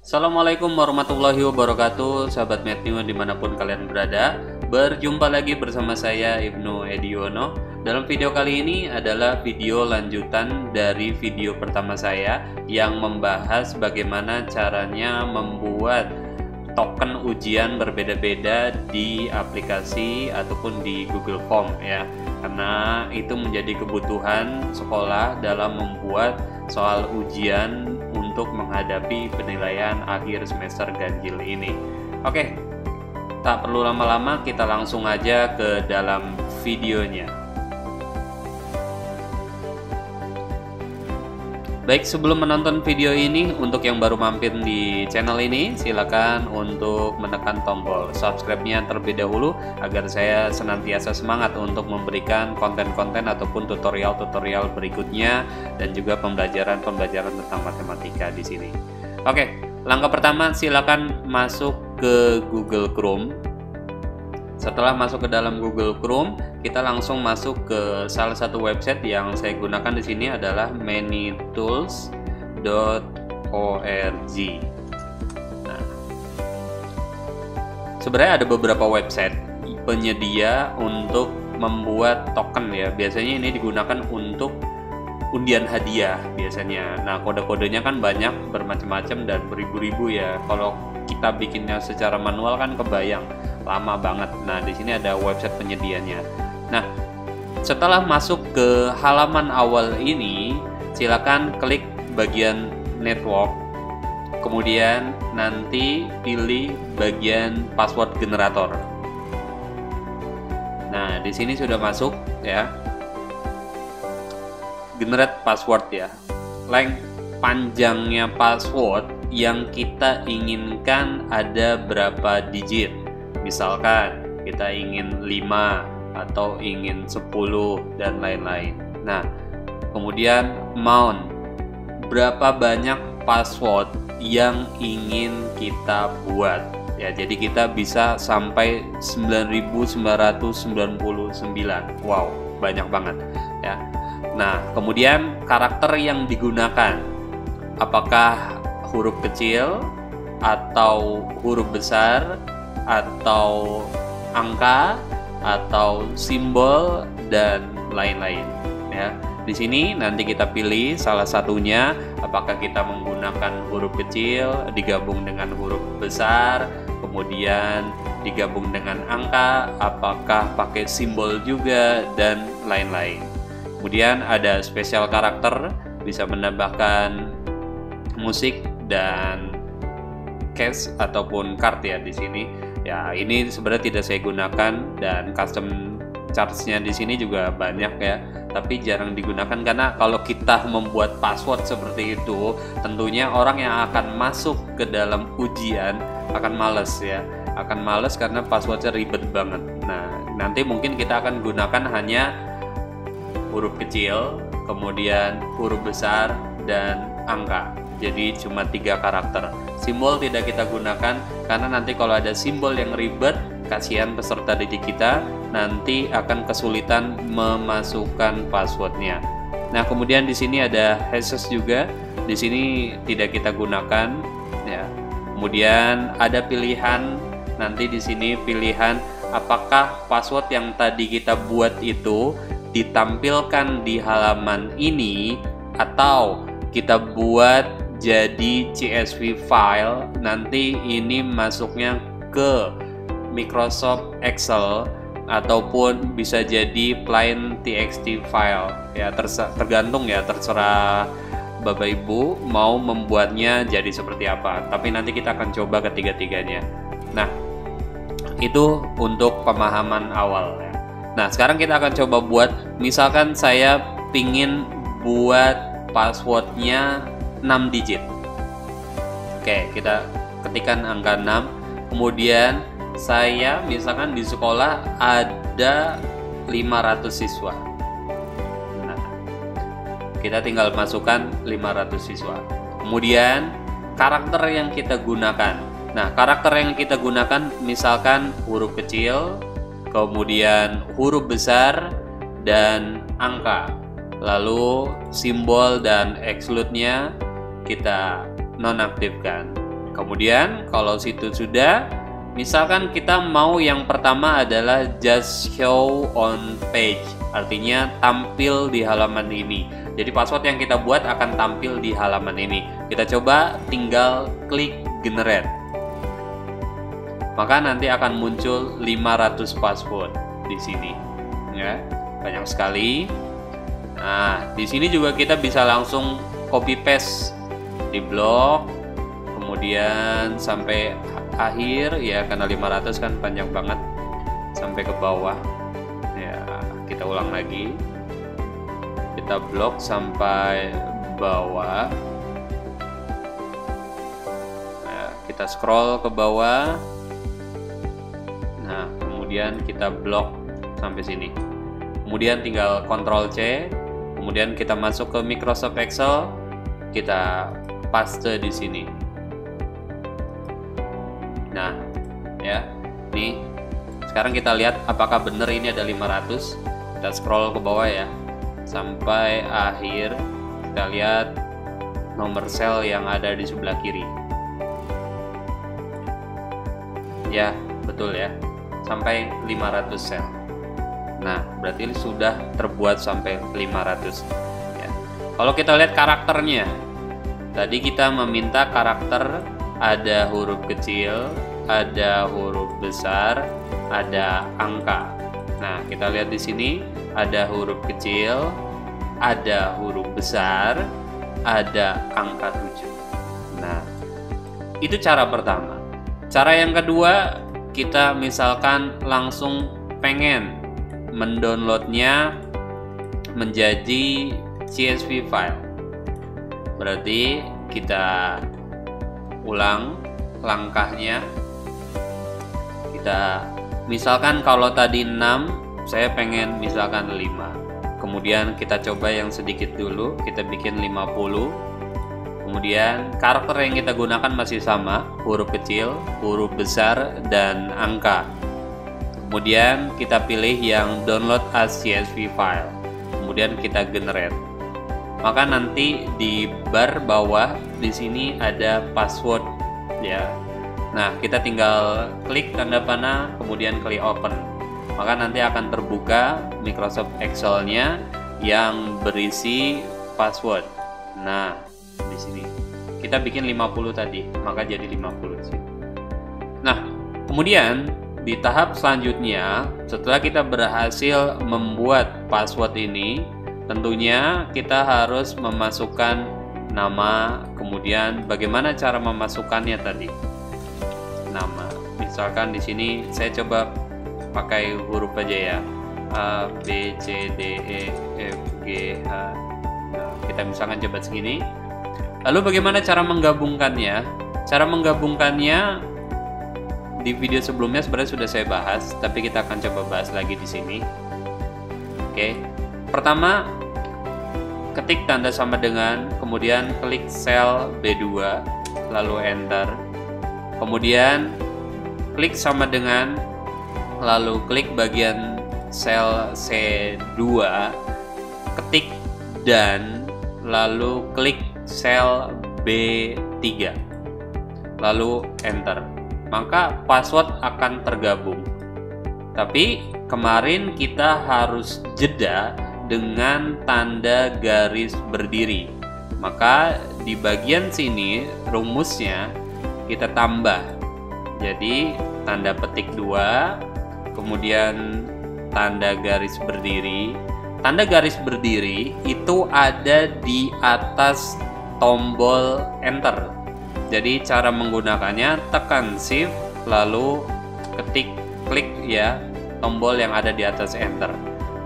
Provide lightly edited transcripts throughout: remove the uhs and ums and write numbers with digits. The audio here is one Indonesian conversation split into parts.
Assalamualaikum warahmatullahi wabarakatuh, sahabat Meteo dimanapun kalian berada. Berjumpa lagi bersama saya Ibnu Ediono. Dalam video kali ini adalah video lanjutan dari video pertama saya yang membahas bagaimana caranya membuat token ujian berbeda-beda di aplikasi ataupun di Google Form ya. Karena itu menjadi kebutuhan sekolah dalam membuat soal ujian untuk menghadapi penilaian akhir semester ganjil ini. Oke, tak perlu lama-lama, kita langsung aja ke dalam videonya. Baik, sebelum menonton video ini, untuk yang baru mampir di channel ini, silakan untuk menekan tombol subscribe-nya terlebih dahulu agar saya senantiasa semangat untuk memberikan konten-konten ataupun tutorial-tutorial berikutnya dan juga pembelajaran-pembelajaran tentang matematika di sini. Oke, langkah pertama silakan masuk ke Google Chrome. Setelah masuk ke dalam Google Chrome, kita langsung masuk ke salah satu website yang saya gunakan di sini adalah manytools.org. Nah, sebenarnya ada beberapa website penyedia untuk membuat token ya. Biasanya ini digunakan untuk undian hadiah biasanya. Nah, kode-kodenya kan banyak, bermacam-macam dan beribu-ribu ya. Kalau kita bikinnya secara manual kan kebayang lama banget. Nah, di sini ada website penyedianya. Nah, setelah masuk ke halaman awal ini, silakan klik bagian network. Kemudian nanti pilih bagian password generator. Nah, di sini sudah masuk ya. Generate password ya. Length panjangnya password yang kita inginkan ada berapa digit. Misalkan kita ingin 5 atau ingin 10 dan lain-lain. Nah, kemudian amount, berapa banyak password yang ingin kita buat. Ya, jadi kita bisa sampai 9.999. Wow, banyak banget ya. Nah, kemudian karakter yang digunakan, apakah huruf kecil atau huruf besar atau angka atau simbol dan lain-lain ya. Di sini nanti kita pilih salah satunya, apakah kita menggunakan huruf kecil digabung dengan huruf besar, kemudian digabung dengan angka, apakah pakai simbol juga dan lain-lain. Kemudian ada spesial karakter, bisa menambahkan musik dan cash ataupun card ya di sini. Ya, ini sebenarnya tidak saya gunakan dan custom charge-nya di sini juga banyak ya, tapi jarang digunakan karena kalau kita membuat password seperti itu, tentunya orang yang akan masuk ke dalam ujian akan males ya, akan males karena passwordnya ribet banget. Nah, nanti mungkin kita akan gunakan hanya huruf kecil, kemudian huruf besar dan angka. Jadi cuma 3 karakter. Simbol tidak kita gunakan karena nanti kalau ada simbol yang ribet, kasihan peserta didik kita nanti akan kesulitan memasukkan passwordnya. Nah, kemudian di sini ada hashes juga. Di sini tidak kita gunakan ya. Kemudian ada pilihan, nanti di sini pilihan apakah password yang tadi kita buat itu ditampilkan di halaman ini atau kita buat jadi CSV file, nanti ini masuknya ke Microsoft Excel ataupun bisa jadi plain TXT file ya, tergantung ya, terserah Bapak Ibu mau membuatnya jadi seperti apa, tapi nanti kita akan coba ketiga-tiganya. Nah, itu untuk pemahaman awal ya. Nah, sekarang kita akan coba buat, misalkan saya pingin buat passwordnya 6 digit. Oke, kita ketikkan angka 6. Kemudian saya misalkan di sekolah ada 500 siswa. Nah, kita tinggal masukkan 500 siswa. Kemudian karakter yang kita gunakan. Nah, karakter yang kita gunakan misalkan huruf kecil, kemudian huruf besar dan angka. Lalu simbol dan exclude-nya kita nonaktifkan. kemudian kalau situ sudah, misalkan kita mau yang pertama adalah just show on page, artinya tampil di halaman ini. Jadi password yang kita buat akan tampil di halaman ini. Kita coba tinggal klik generate. Maka nanti akan muncul 500 password di sini. Ya, banyak sekali. Nah, di sini juga kita bisa langsung copy paste di blok, kemudian sampai akhir ya, karena 500 kan panjang banget, sampai ke bawah. Ya, kita ulang lagi. Kita blok sampai bawah. Nah, kita scroll ke bawah. Nah, kemudian kita blok sampai sini. Kemudian tinggal Ctrl C. Kemudian kita masuk ke Microsoft Excel, kita paste di sini. Nah, ya, nih. Sekarang kita lihat apakah benar ini ada 500. Kita scroll ke bawah ya, sampai akhir. Kita lihat nomor sel yang ada di sebelah kiri. Ya, betul ya. Sampai 500 sel. Nah, berarti sudah terbuat sampai 500 ya. Kalau kita lihat karakternya, tadi kita meminta karakter ada huruf kecil, ada huruf besar, ada angka. Nah, kita lihat di sini ada huruf kecil, ada huruf besar, ada angka 7. Nah, itu cara pertama. Cara yang kedua, kita misalkan langsung pengen mendownloadnya menjadi CSV file. Berarti kita ulang langkahnya. Kita misalkan kalau tadi 6, saya pengen misalkan 5. Kemudian kita coba yang sedikit dulu, kita bikin 50. Kemudian karakter yang kita gunakan masih sama, huruf kecil, huruf besar, dan angka. Kemudian kita pilih yang download as CSV file. Kemudian kita generate. Maka nanti di bar bawah di sini ada password ya. Nah, kita tinggal klik tanda panah, kemudian klik open. Maka nanti akan terbuka Microsoft Excel-nya yang berisi password. Nah, di sini kita bikin 50 tadi, maka jadi 50 sih. Nah, kemudian di tahap selanjutnya, setelah kita berhasil membuat password ini, tentunya kita harus memasukkan nama, kemudian bagaimana cara memasukkannya tadi. Nama, misalkan di sini saya coba pakai huruf aja ya, A, B, C, D, E, F, G, H. Nah, kita misalkan coba segini. Lalu bagaimana cara menggabungkannya? Cara menggabungkannya di video sebelumnya sebenarnya sudah saya bahas, tapi kita akan coba bahas lagi di sini. Oke. Pertama, ketik tanda sama dengan, kemudian klik sel B2, lalu enter. Kemudian klik sama dengan, lalu klik bagian sel C2, ketik dan, lalu klik sel B3, lalu enter. Maka password akan tergabung. Tapi kemarin kita harus jeda dengan tanda garis berdiri. Maka di bagian sini rumusnya kita tambah. Jadi tanda petik 2, kemudian tanda garis berdiri. Tanda garis berdiri itu ada di atas tombol enter. Jadi cara menggunakannya tekan shift lalu klik ya tombol yang ada di atas enter.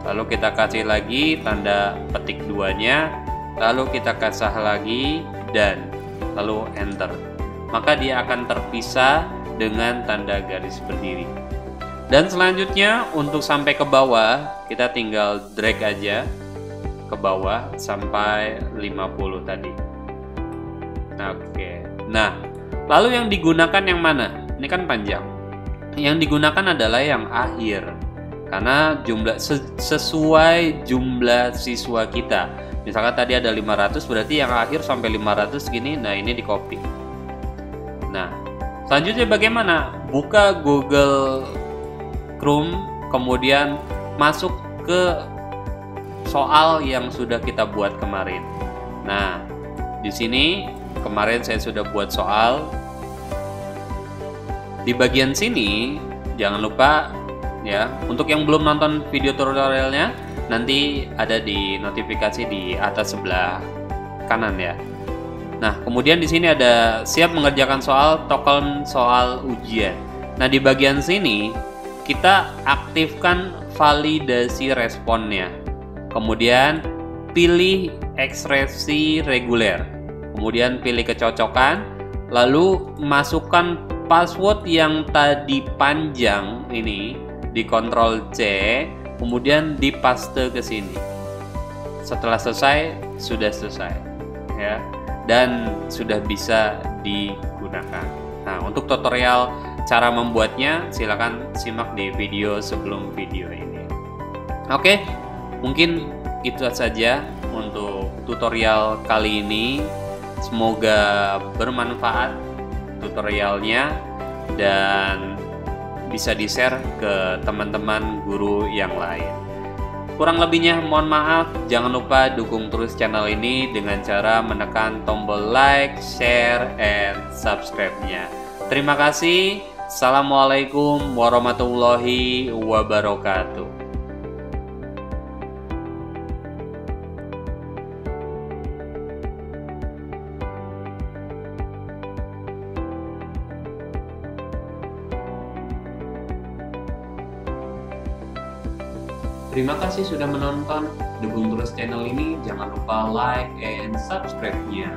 Lalu kita kasih lagi tanda petik 2-nya, lalu kita kasih lagi dan lalu enter. Maka dia akan terpisah dengan tanda garis berdiri. Dan selanjutnya untuk sampai ke bawah, kita tinggal drag aja ke bawah sampai 50 tadi. Oke. Nah, lalu yang digunakan yang mana? Ini kan panjang. Yang digunakan adalah yang akhir. Karena jumlah sesuai jumlah siswa kita. Misalkan tadi ada 500, berarti yang akhir sampai 500 gini. Nah, ini di copy. Nah, selanjutnya bagaimana? Buka Google Chrome, kemudian masuk ke soal yang sudah kita buat kemarin. Nah, di sini kemarin saya sudah buat soal. Di bagian sini jangan lupa ya, untuk yang belum nonton video tutorialnya, nanti ada di notifikasi di atas sebelah kanan ya. Nah, kemudian di sini ada siap mengerjakan soal, token soal ujian. Nah, di bagian sini kita aktifkan validasi responnya. Kemudian pilih ekspresi reguler. Kemudian pilih kecocokan, lalu masukkan password yang tadi panjang ini di Ctrl C, kemudian dipaste ke sini. Setelah selesai, sudah selesai ya, dan sudah bisa digunakan. Nah, untuk tutorial cara membuatnya silakan simak di video sebelum video ini. Oke, mungkin itu saja untuk tutorial kali ini. Semoga bermanfaat tutorialnya dan bisa di-share ke teman-teman guru yang lain. Kurang lebihnya mohon maaf. Jangan lupa dukung terus channel ini dengan cara menekan tombol like, share, and subscribe-nya. Terima kasih. Assalamualaikum warahmatullahi wabarakatuh. Terima kasih sudah menonton. Dukung terus channel ini. Jangan lupa like and subscribe-nya.